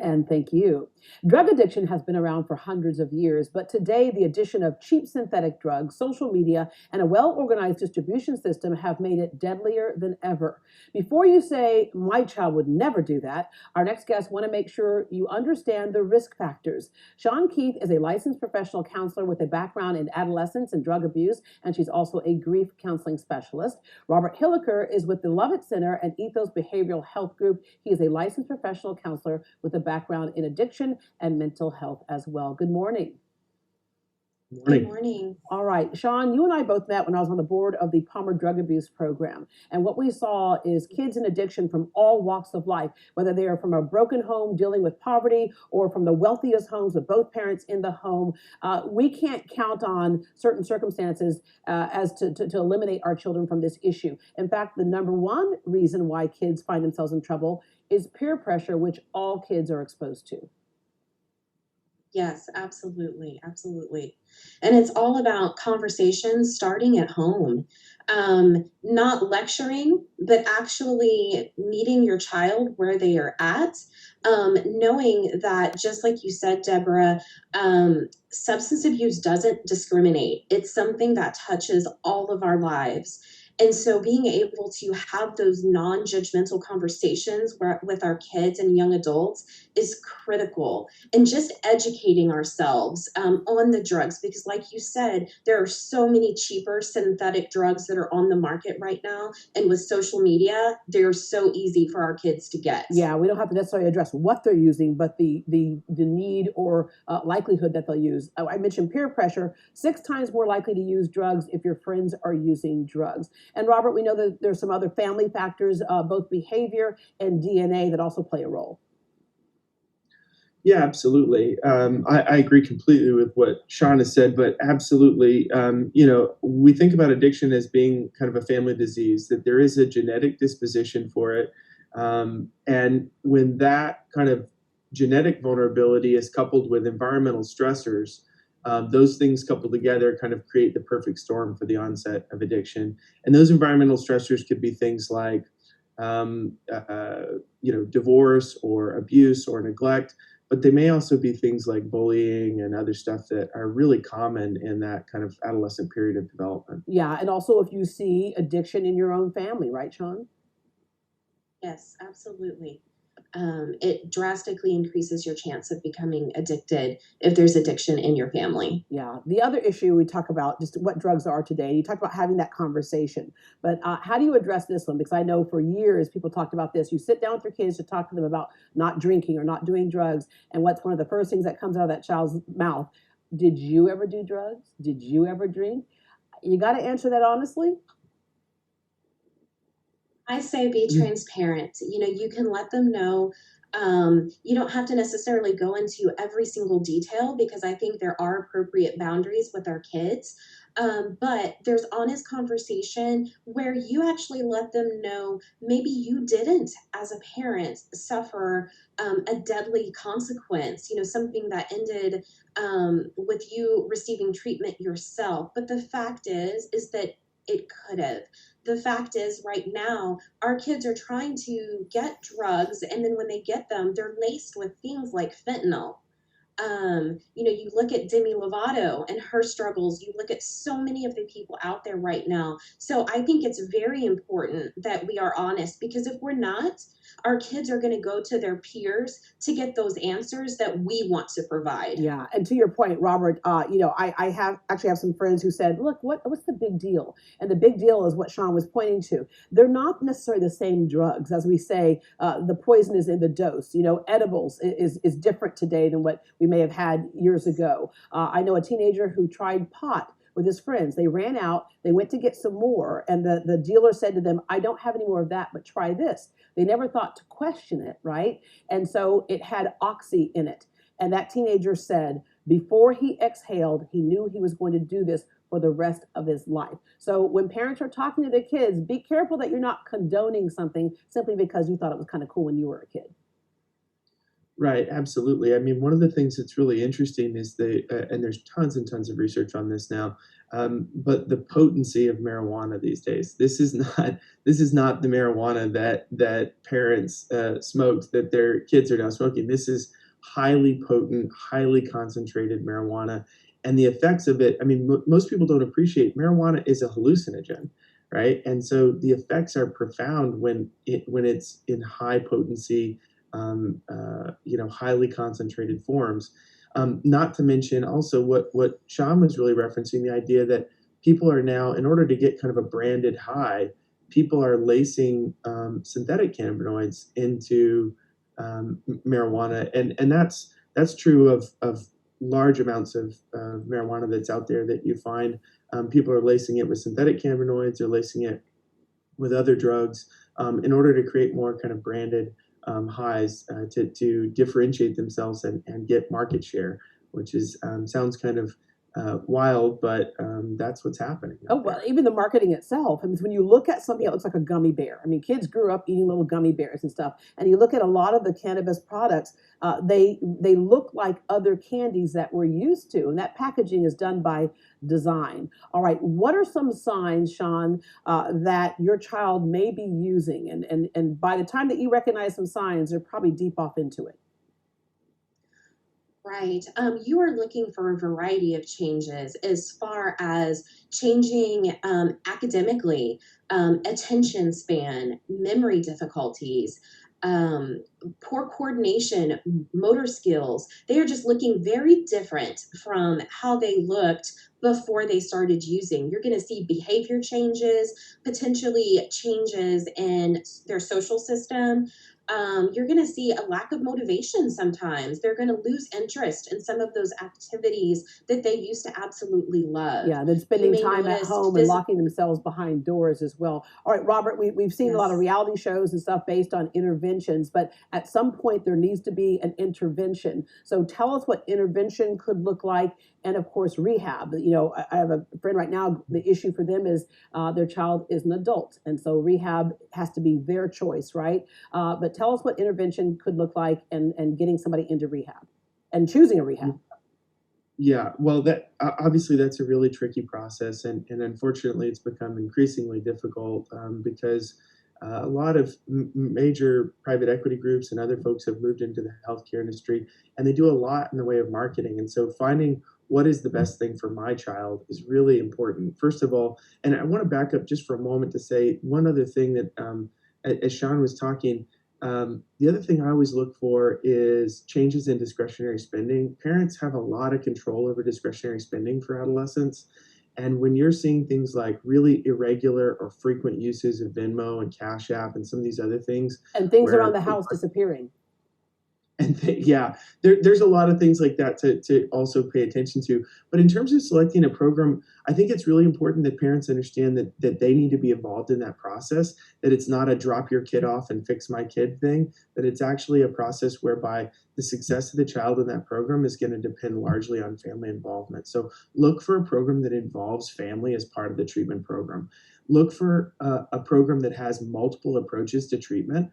And thank you. Drug addiction has been around for hundreds of years, but today the addition of cheap synthetic drugs, social media, and a well organized distribution system have made it deadlier than ever. Before you say, my child would never do that, our next guests want to make sure you understand the risk factors. Sean Keith is a licensed professional counselor with a background in adolescence and drug abuse, and she's also a grief counseling specialist. Robert Hilliker is with the Lovett Center and Ethos Behavioral Health Group. He is a licensed professional counselor with a background in addiction and mental health as well. Good morning. Good morning. All right, Sean, you and I both met when I was on the board of the Palmer Drug Abuse Program. And what we saw is kids in addiction from all walks of life, whether they are from a broken home dealing with poverty or from the wealthiest homes with both parents in the home. We can't count on certain circumstances as to eliminate our children from this issue. In fact, the number one reason why kids find themselves in trouble is peer pressure, which all kids are exposed to. Yes, absolutely. Absolutely. And it's all about conversations starting at home. Not lecturing, but actually meeting your child where they are at. Knowing that, just like you said, Deborah, substance abuse doesn't discriminate. It's something that touches all of our lives. And so being able to have those non-judgmental conversations with our kids and young adults is critical. And just educating ourselves on the drugs, because like you said, there are so many cheaper synthetic drugs that are on the market right now. And with social media, they're so easy for our kids to get. Yeah, we don't have to necessarily address what they're using, but the need or likelihood that they'll use. I mentioned peer pressure, 6 times more likely to use drugs if your friends are using drugs. And Robert, we know that there's some other family factors, both behavior and DNA, that also play a role. Yeah, absolutely. I agree completely with what Sean has said, but absolutely, we think about addiction as being kind of a family disease, that there is a genetic disposition for it. And when that kind of genetic vulnerability is coupled with environmental stressors, those things coupled together kind of create the perfect storm for the onset of addiction. And those environmental stressors could be things like, divorce or abuse or neglect, but they may also be things like bullying and other stuff that are really common in that kind of adolescent period of development. Yeah, and also if you see addiction in your own family, right, Sean? Yes, absolutely. It drastically increases your chance of becoming addicted if there's addiction in your family. Yeah. The other issue we talk about, just what drugs are today. You talk about having that conversation, but how do you address this one? Because I know for years people talked about this. You sit down with your kids to talk to them about not drinking or not doing drugs, and what's one of the first things that comes out of that child's mouth? Did you ever do drugs? Did you ever drink? You got to answer that honestly. I say be transparent. You can let them know. You don't have to necessarily go into every single detail, because I think there are appropriate boundaries with our kids. But there's honest conversation where you actually let them know maybe you didn't, as a parent, suffer a deadly consequence, something that ended with you receiving treatment yourself. But the fact is that it could have. The fact is, right now, our kids are trying to get drugs, and then when they get them, they're laced with things like fentanyl. You look at Demi Lovato and her struggles. You look at so many of the people out there right now. So I think it's very important that we are honest, because if we're not, our kids are going to go to their peers to get those answers that we want to provide. Yeah, and to your point, Robert, I have some friends who said, "Look, what's the big deal?" And the big deal is what Sean was pointing to. They're not necessarily the same drugs, as we say. The poison is in the dose. Edibles is different today than what we may have had years ago. I know a teenager who tried pot with his friends. They ran out, they went to get some more, and the dealer said to them, "I don't have any more of that, but try this." They never thought to question it, right? And so it had oxy in it. And that teenager said, before he exhaled, he knew he was going to do this for the rest of his life. So when parents are talking to their kids, be careful that you're not condoning something simply because you thought it was kind of cool when you were a kid. Right, absolutely. I mean, one of the things that's really interesting is and there's tons and tons of research on this now, but the potency of marijuana these days. This is not the marijuana that parents smoked, that their kids are now smoking. This is highly potent, highly concentrated marijuana. And the effects of it, I mean, most people don't appreciate marijuana is a hallucinogen, right? And so the effects are profound when it's in high potency, highly concentrated forms. Not to mention also what Sean was really referencing, the idea that people are now, in order to get kind of a branded high, people are lacing synthetic cannabinoids into marijuana, and that's true of large amounts of marijuana that's out there that you find. People are lacing it with synthetic cannabinoids, or lacing it with other drugs in order to create more kind of branded highs to differentiate themselves and get market share, which is sounds kind of wild, but that's what's happening Oh, out well, there. even the marketing itself. I mean, when you look at something that looks like a gummy bear, I mean, kids grew up eating little gummy bears and stuff, and you look at a lot of the cannabis products, they look like other candies that we're used to, and that packaging is done by design. All right, what are some signs, Sean, that your child may be using, and by the time that you recognize some signs, they're probably deep off into it. Right. You are looking for a variety of changes as far as changing academically, attention span, memory difficulties, um, poor coordination, motor skills. They are just looking very different from how they looked before they started using. You're going to see behavior changes, potentially changes in their social system. You're going to see a lack of motivation sometimes. They're going to lose interest in some of those activities that they used to absolutely love. Yeah, and then You spending may time at notice home and locking themselves behind doors as well. All right, Robert, we've seen a lot of yes. reality shows and stuff based on interventions, but at some point there needs to be an intervention. So tell us what intervention could look like, and of course, rehab. You know, I have a friend right now, the issue for them is their child is an adult, and so rehab has to be their choice, right? But tell us what intervention could look like, and getting somebody into rehab and choosing a rehab. Yeah, well, that obviously that's a really tricky process, and unfortunately, it's become increasingly difficult because a lot of major private equity groups and other folks have moved into the healthcare industry, and they do a lot in the way of marketing. And so, finding what is the best thing for my child is really important. First of all, and I want to back up just for a moment to say one other thing that, as Sean was talking. The other thing I always look for is changes in discretionary spending. Parents have a lot of control over discretionary spending for adolescents. And when you're seeing things like really irregular or frequent uses of Venmo and Cash App and some of these other things, And things around where the house disappearing. yeah, there's a lot of things like that to also pay attention to. But in terms of selecting a program, I think it's really important that parents understand that they need to be involved in that process, that it's not a drop your kid off and fix my kid thing, that it's actually a process whereby the success of the child in that program is going to depend largely on family involvement. So look for a program that involves family as part of the treatment program. Look for a program that has multiple approaches to treatment.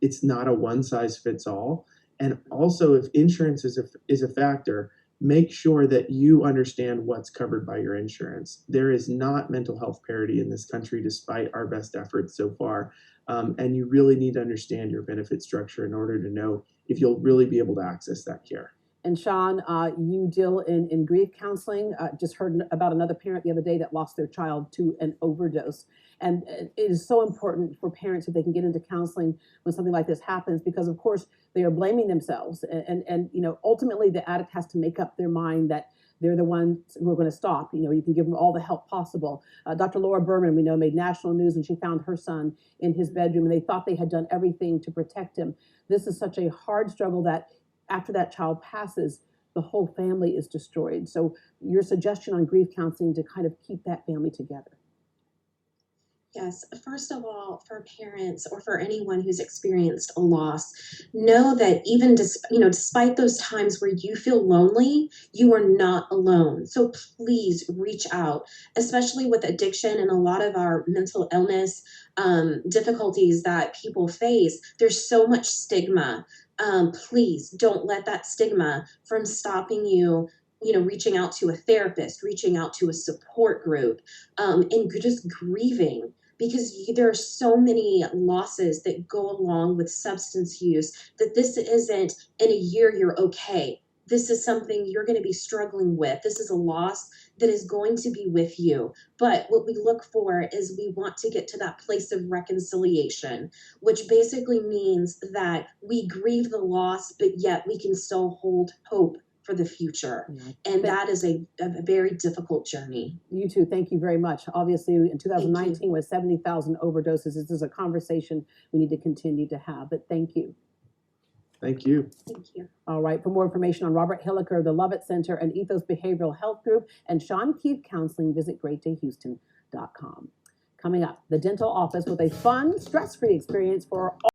It's not a one size fits all. And also, if insurance is a factor, make sure that you understand what's covered by your insurance. There is not mental health parity in this country, despite our best efforts so far. And you really need to understand your benefit structure in order to know if you'll really be able to access that care. And Sean, you deal in grief counseling. Just heard about another parent the other day that lost their child to an overdose. And it is so important for parents that they can get into counseling when something like this happens, because of course they are blaming themselves. And you know, ultimately the addict has to make up their mind that they're the ones who are going to stop. You know, you can give them all the help possible. Dr. Laura Berman, we know, made national news when she found her son in his bedroom, and they thought they had done everything to protect him. This is such a hard struggle that after that child passes, the whole family is destroyed. So your suggestion on grief counseling to kind of keep that family together. Yes, first of all, for parents or for anyone who's experienced a loss, know that even despite those times where you feel lonely, you are not alone. So please reach out, especially with addiction and a lot of our mental illness difficulties that people face. There's so much stigma. Please don't let that stigma from stopping you. You know, reaching out to a therapist, reaching out to a support group, and just grieving because there are so many losses that go along with substance use, that this isn't in a year you're okay. This is something you're going to be struggling with. This is a loss that is going to be with you. But what we look for is we want to get to that place of reconciliation, which basically means that we grieve the loss, but yet we can still hold hope for the future. And that is a very difficult journey. You too. Thank you very much. Obviously, in 2019, with 70,000 overdoses, this is a conversation we need to continue to have. But thank you. Thank you. Thank you. All right. For more information on Robert Hilliker, the Lovett Center, and Ethos Behavioral Health Group, and Sean Keith Counseling, visit greatdayhouston.com. Coming up, the dental office with a fun, stress-free experience for all.